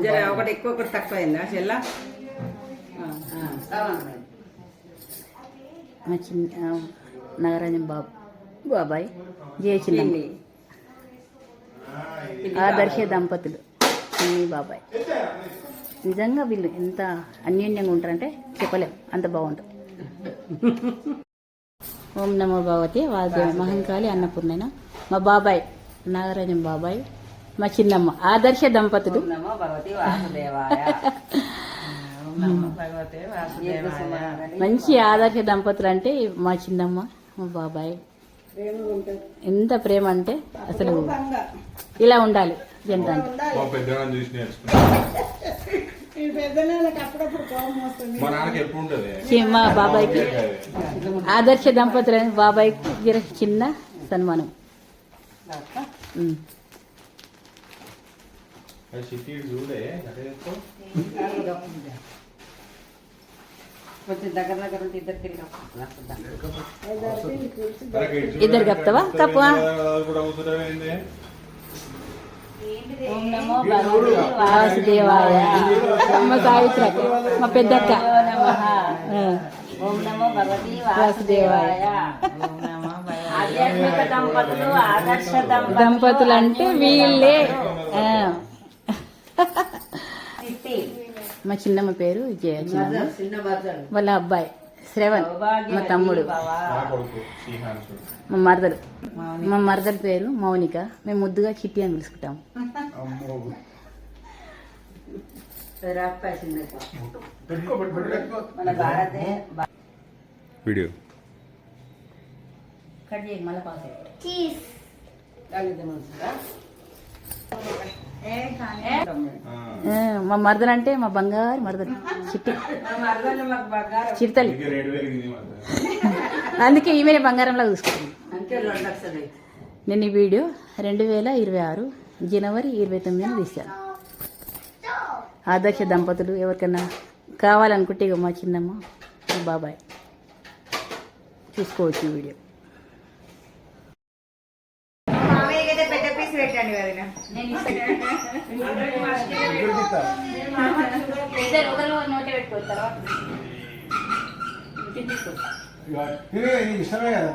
గారు ఒకటి ఎక్కువ ఒకటి తక్కువ అయిందా చెల్లా మా చిన్న నాగరాజన్ బాబాయ్ జయచిల్లి ఆదర్శ దంపతులు చిన్ని బాబాయ్. నిజంగా వీళ్ళు ఎంత అన్యోన్యంగా ఉంటారంటే చెప్పలేం, అంత బాగుంటుంది. ఓం నమో భగవతి వాసుదేవ మహంకాళి అన్నపూర్ణైన మా బాబాయ్ నాగరాజన్ బాబాయ్, మా చిన్నమ్మ ఆదర్శ దంపతులు. మంచి ఆదర్శ దంపతులు అంటే మా చిన్నమ్మ మా బాబాయ్. ఎంత ప్రేమ అంటే అసలు ఇలా ఉండాలి జంట అంటే. మా బాబాయ్కి ఆదర్శ దంపతులు బాబాయ్కి చిన్న సన్మానం. ఇద్దరు కప్తావా కప్పువా. ఓం నమో భగవతి వాసుదేవాయ. మా సావిత్రి మా పెద్దక్క. ఓం నమో భగవతి వాసుదేవాయ. ఆధ్యాత్మిక దంపతులు ఆదర్శ దంపతులు అంటే వీళ్ళే. మా చిన్నమ్మ పేరు విజయ, వాళ్ళ అబ్బాయి శ్రవణ్, మా తమ్ముడు, మా మరదల పేరు మౌనిక. మేము ముద్దుగా చిట్టి అని పిలుచుకుంటాము. వీడియో మా మరదలు అంటే మా బంగారు మరదలు చిట్టి చిరుతలి. అందుకే ఈమె బంగారంలా చూసుకుంటాను. నేను ఈ వీడియో 2026 జనవరి 29 తీశాను. ఆదర్శ దంపతులు ఎవరికైనా కావాలనుకుంటే ఇక మా చిన్నమ్మ మా బాబాయ్ చూసుకోవచ్చు ఈ వీడియో. ఇష్టమే కదా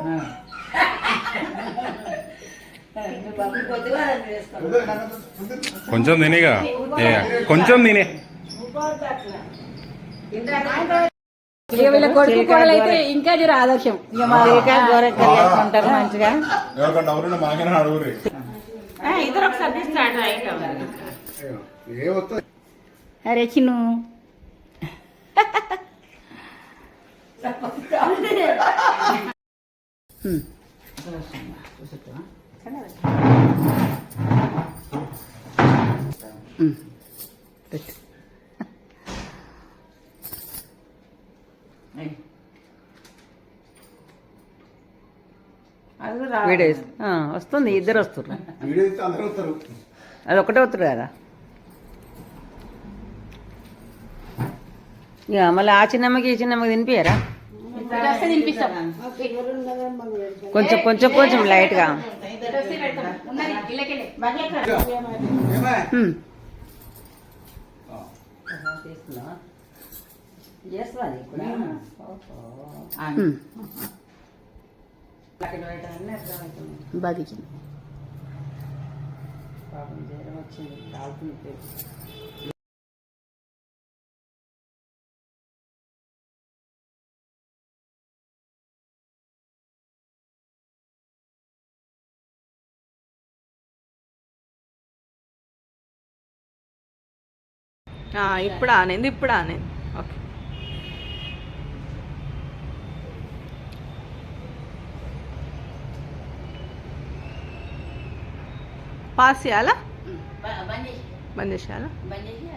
కొంచెం తినేగా, కొంచెం తినే. వీళ్ళ కొడుకు కోడలు అయితే ఇంకా జర ఆదర్శం. ఉంటారు మంచిగా. అరే చిన్ను వీడియో వస్తుంది. ఇద్దరు వస్తారు. అది ఒకటే వస్తారు కదా. ఇక మళ్ళీ ఆ చిన్నమ్మకి ఈ చిన్నమ్మకి తినిపియారా? కొంచెం కొంచెం కొంచెం లైట్గా. బాగా ఇప్పుడు ఆనేది ఓకే. పాస్ చేయాలా? బంద్ చేసేయాలా?